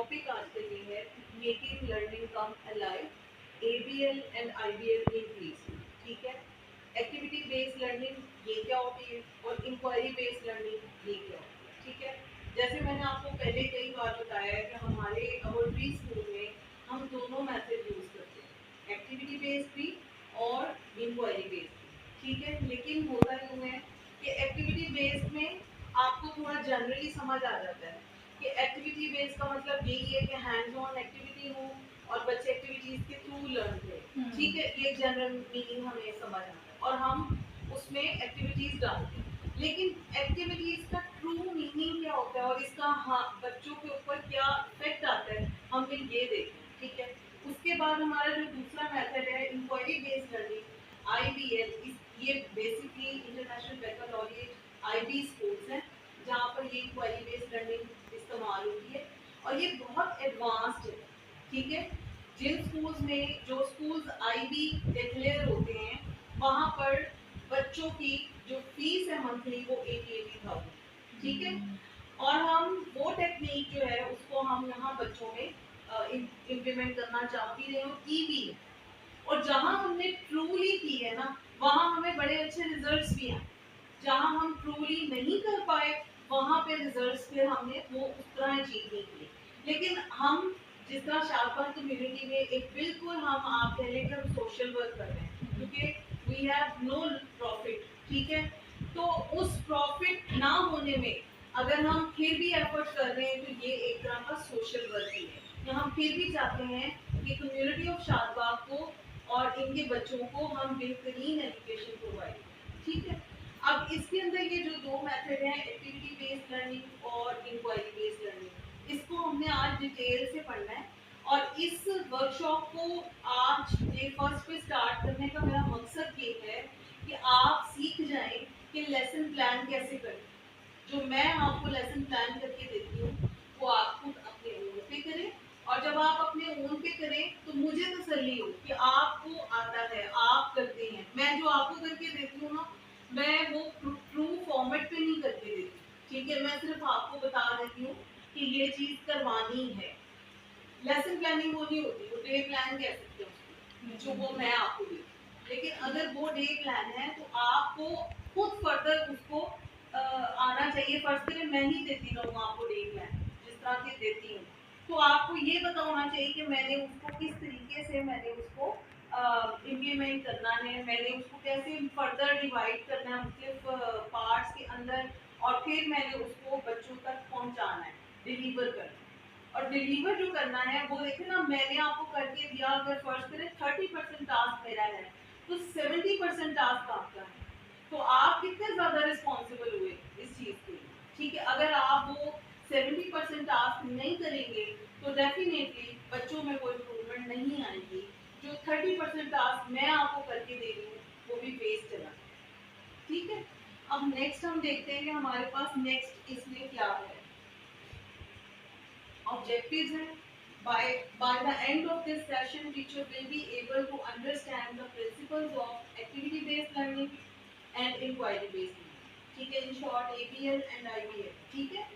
Topic आज का ये है making learning come alive, ABL and IBL in pre school. ठीक है, एक्टिविटी बेस्ड लर्निंग ये क्या होती है और इंक्वायरी बेस्ड लर्निंग ये क्या होती है। ठीक है, जैसे मैंने आपको पहले कई बार बताया है कि हमारे अवर प्री स्कूल में हम दोनों मेथड यूज करते हैं, एक्टिविटी बेस्ड भी और इंक्वायरी बेस्ड भी। ठीक है, लेकिन होता यूँ है कि एक्टिविटी बेस्ड में आपको थोड़ा जनरली समझ आ जाता है कि एक्टिविटी बेस्ड का मतलब यही है कि हैंड्स ऑन एक्टिविटी हो और बच्चे एक्टिविटीज के थ्रू लर्न करें। ठीक है, ये जनरल मीनिंग हमें समझ आता है और हम उसमें एक्टिविटीज डालते हैं, लेकिन एक्टिविटीज का ट्रू मीनिंग क्या होता है और इसका हाँ बच्चों के ऊपर क्या इफेक्ट आता है, हम फिर ये देखें। ठीक है, उसके बाद हमारा जो दूसरा मेथड है इंक्वायरी बेस्ड लर्निंग, आईबीएल, ये बेसिकली इंटरनेशनल बैकलॉरिएट आईबी स्कूल्स हैं जहाँ पर ये इंक्वायरी बेस्ड लर्निंग इस्तेमाल होती है और ये बहुत एडवांस्ड है। ठीक है, जिन स्कूल्स में जो स्कूल्स आईबी डिक्लेयर होते हैं वहाँ पर बच्चों की जो फीस है मंथली वो 80,000। ठीक है, और हम वो टेक्निक जो है उसको हम यहाँ बच्चों में इम्प्लीमेंट करना चाह भी रहे हो, की भी है। और जहाँ हमने ट्रूली की है ना वहाँ हमें बड़े अच्छे रिजल्ट्स भी आए, जहाँ हम ट्रूली नहीं कर पाए वहाँ पे रिजल्ट्स फिर हमने वो उस तरह अचीव नहीं किए। लेकिन हम जिस तरह शाहबाद कम्युनिटी में एक बिल्कुल हम आप कह लें कि हम सोशल वर्क कर रहे हैं क्योंकि वी हैव नो प्रॉफिट। ठीक है, तो उस प्रॉफिट ना होने में अगर हम फिर भी एफर्ट कर रहे हैं तो ये एक तरह का सोशल वर्क ही है कि हम फिर भी चाहते हैं कि कम्युनिटी ऑफ शाहबाद को और इनके बच्चों को हम बेहतरीन एजुकेशन प्रोवाइड करें। ठीक है, अब इसके अंदर ये जो दो मेथड हैं एक्टिविटी बेस्ड लर्निंग और इंक्वायरी बेस्ड लर्निंग, इसको हमने आज डिटेल से पढ़ना है और इस वर्कशॉप को आज डे फर्स्ट पे स्टार्ट करने का मेरा मकसद ये है कि आप सीख जाएं कि लेसन प्लान कैसे करें। जो मैं आपको लेसन प्लान करके देती हूँ वो आप खुद अपने ओन पे करें और जब आप अपने ओन पे करें तो मुझे तसल्ली हो कि आपको आता है, आप करते हैं। मैं जो आपको करके देती हूँ ना मैं वो ट्रू फॉर्मेट पे नहीं करके देती। ठीक है, मैं सिर्फ आपको बता देती हूँ कि ये चीज करवानी है। लेसन प्लानिंग वो नहीं होती, वो डे प्लान कह सकते हैं उसको, जो वो मैं आपको देती हूँ। लेकिन अगर वो डे प्लान है तो आपको खुद फर्दर उसको आना चाहिए। फर्स्ट करें मैं ही देती रहूँ आपको डे प्लान जिस तरह के देती हूँ, तो आपको ये पता होना चाहिए कि मैंने उसको किस तरीके से मैंने उसको इम्प्लीमेंट करना है, मैंने उसको कैसे फर्दर डिवाइड करना है मुख्तलिफ पार्ट्स के अंदर और फिर मैंने उसको बच्चों तक पहुंचाना है, डिलीवर करना है। और डिलीवर जो करना है वो देखें ना, मैंने आपको करके दिया, अगर फर्स्ट करें 30% टास्क मेरा है तो 70% टास्क आपका है, तो आप कितने ज्यादा रिस्पॉन्सिबल हुए इस चीज के लिए। ठीक है, अगर आप वो 70% टास्क नहीं करेंगे तो डेफिनेटली बच्चों में कोई इम्प्रूवमेंट नहीं आएगी। जो 30% टास्क मैं आपको करके दे रही हूँ वो भी वेस्ट चला। ठीक है, अब नेक्स्ट हम देखते हैं कि हमारे पास नेक्स्ट इसमें क्या है। Objectives हैं by the end of this session teacher will be able to understand the principles of activity based learning and inquiry based learning। ठीक है, in short ABL and IBL। ठीक है,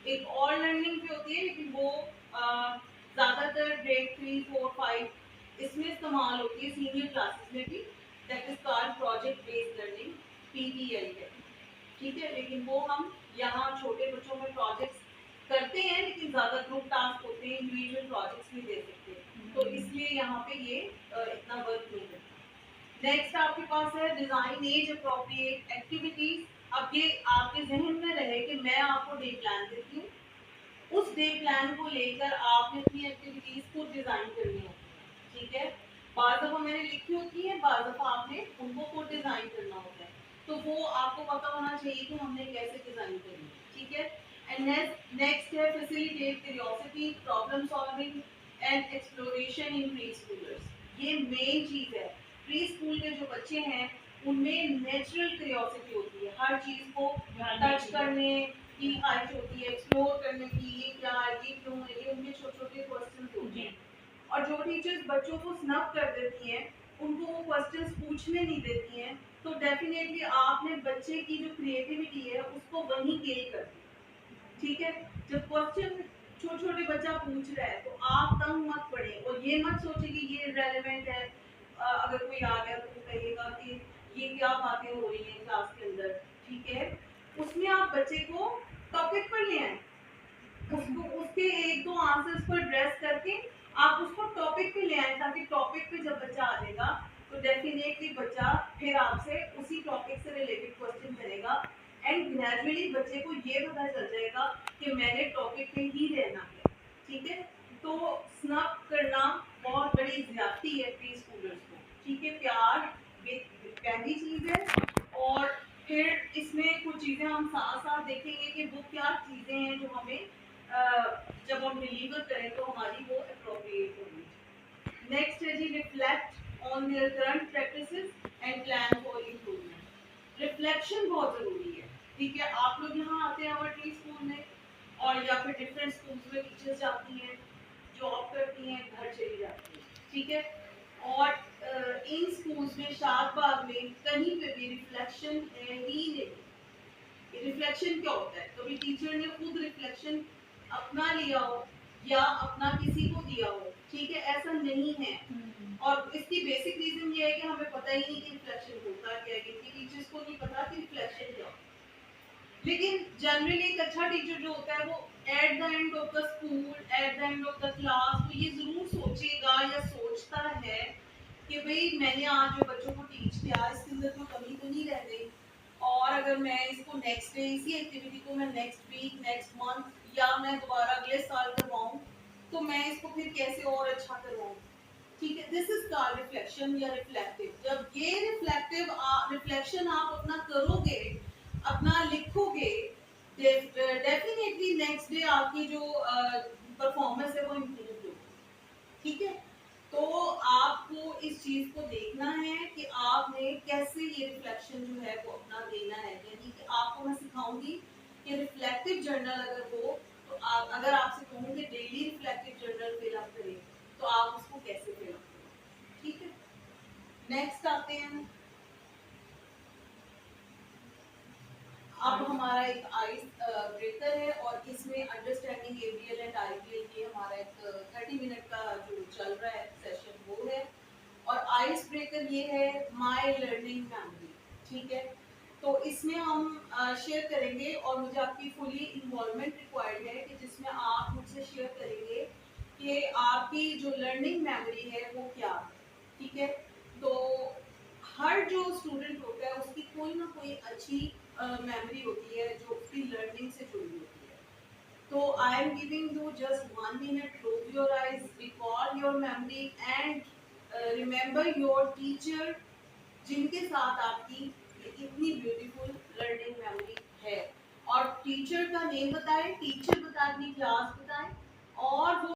एक और लर्निंग भी होती है लेकिन वो ज्यादातर ग्रेड 3, 4, 5 इसमें इस्तेमाल होती है, सीनियर क्लासेस में भी, that is called project based learning, PBL है। ठीक है, लेकिन वो हम यहाँ छोटे बच्चों में प्रोजेक्ट्स करते हैं लेकिन ज्यादा ग्रुप टास्क होते हैं, इंडिविजुअल प्रोजेक्ट्स भी दे सकते हैं, तो इसलिए यहाँ पे ये इतना वर्क नहीं करता। नेक्स्ट आपके पास है डिजाइन एज अप्रोप्रिएट एक्टिविटीज। अब ये आपके जहन में रहे कि मैं आपको डे प्लान देती हूँ, उस डे प्लान को लेकर आपने अपनी एक्टिविटीज को डिजाइन करनी होती है। ठीक है, बार दफा मैंने लिखी होती है, बार दफा आपने उनको खुद डिजाइन करना होता है, तो वो आपको पता होना चाहिए कि हमने कैसे डिजाइन करनी है। ठीक है, एंड नेक्स्ट है facilitate curiosity, problem solving and exploration in pre schoolers. ये मेन चीज है, प्री स्कूल के जो बच्चे हैं उनमें नेचुरल क्यूरियोसिटी होती है, हर चीज को टच करने की ख्वाहिश होती है, एक्सप्लोर करने की, ये क्या है, ये क्यों है, ये उनके छोटे छोटे क्वेश्चन होते हैं। और जो टीचर्स बच्चों को स्नब कर देती हैं, उनको वो क्वेश्चंस पूछने नहीं देती हैं, तो डेफिनेटली आपने बच्चे की जो क्रिएटिविटी है उसको वहीं किल कर दी। ठीक है, जब क्वेश्चन छोटे छोटे बच्चा पूछ रहा है तो आप तंग मत पड़े और ये मत सोचे कि ये रेलेवेंट है। अगर कोई आ गया तो वो कहेगा कि ये क्या बातें हो रही हैं क्लास के अंदर, ठीक है। उसमें आप बच्चे को टॉपिक पर ले आए, उसको उसके एक दो आंसर्स पर ड्रेस करके आप उसको टॉपिक पे ले आए, ताकि टॉपिक पे जब बच्चा आ जाएगा तो डेफिनेटली बच्चा फिर आपसे उसी टॉपिक से रिलेटेड क्वेश्चन करेगा एंड ग्रेजुअली बच्चे को ये पता चल जाएगा कि मैंने टॉपिक पे ही रहना है, ठीक है। तो स्नब करना बहुत बड़ी ज्यादती है प्री स्कूलर्स को, ठीक है। प्यार पहली चीज है और फिर इसमें कुछ चीजें हम साथ साथ देखेंगे कि वो क्या चीजें हैं जो हमें जब हम डिलीवर करें तो हमारी वो अप्रोप्रिएट होगी। नेक्स्ट है जी reflect on their current practices and plan for improvement. Reflection बहुत जरूरी है, ठीक है। आप लोग यहाँ आते हैं हमारे स्कूल में और या फिर डिफरेंट स्कूल्स में टीचर्स जाती हैं, जॉब करती हैं, घर चली जाती हैं, ठीक है। और इन स्कूल्स में शादबाग में कहीं पे भी रिफ्लेक्शन है ही नहीं। रिफ्लेक्शन क्या होता है, कभी टीचर ने खुद रिफ्लेक्शन अपना लिया हो या अपना किसी को दिया हो, ठीक है, ऐसा नहीं है। और इसकी बेसिक रीजन ये है कि हमें पता ही नहीं कि रिफ्लेक्शन होता क्या है, क्योंकि टीचर्स को नहीं पता कि रिफ्लेक्शन क्या होता है। लेकिन जनरली एक अच्छा टीचर जो होता है वो at the end of the school, at the end of the class, वो ये जरूर सोचेगा या सोचता है कि भाई मैंने आज जो बच्चों को टीच किया इसके अंदर कोई कमी तो नहीं रह गई, और अगर मैं इसको नेक्स्ट डे इसी एक्टिविटी को मैं नेक्स्ट वीक, नेक्स्ट मंथ या मैं दोबारा अगले साल करवाऊं तो मैं इसको फिर कैसे और अच्छा करवाऊं, ठीक है। दिस इज कॉल्ड रिफ्लेक्शन या रिफ्लेक्टिव। जब ये रिफ्लेक्शन आप अपना करोगे, अपना लिखोगे, डेफिनेटली नेक्स्ट डे आपकी जो परफॉर्मेंस है वो इम्प्रूव होगी, ठीक है। तो आपको इस चीज को देखना है कि आपने कैसे ये रिफ्लेक्शन जो है वो अपना देना है, यानी कि आपको मैं सिखाऊंगी कि रिफ्लेक्टिव जर्नल अगर हो तो आप, अगर आपसे कहूँ कि daily reflective journal fill up करें तो आप उसको कैसे फिल अप करें, ठीक है। नेक्स्ट आते हैं, अब हमारा एक आइस ब्रेकर है और इसमें अंडरस्टैंडिंग एबीएल एंड आईबीएल ये हमारा एक 30 मिनट का जो चल रहा है सेशन वो है। और आइस ब्रेकर ये है माय लर्निंग मेमोरी, ठीक है। तो इसमें हम शेयर करेंगे और मुझे आपकी फुली इन्वॉल्वमेंट रिक्वायर्ड है कि जिसमें आप मुझसे शेयर करेंगे कि आपकी जो लर्निंग मेमोरी है वो क्या है, ठीक है। तो हर जो स्टूडेंट होता है उसकी कोई ना कोई अच्छी मेमोरी होती है जो उसकी लर्निंग से जुड़ी होती है। तो I am giving you just 1 minute, close your eyes, recall your memory and remember your teacher जिनके साथ आपकी इतनी ब्यूटीफुल लर्निंग मेमोरी है। और टीचर का नेम बताएं, टीचर बताएं, अपनी क्लास बताएं और वो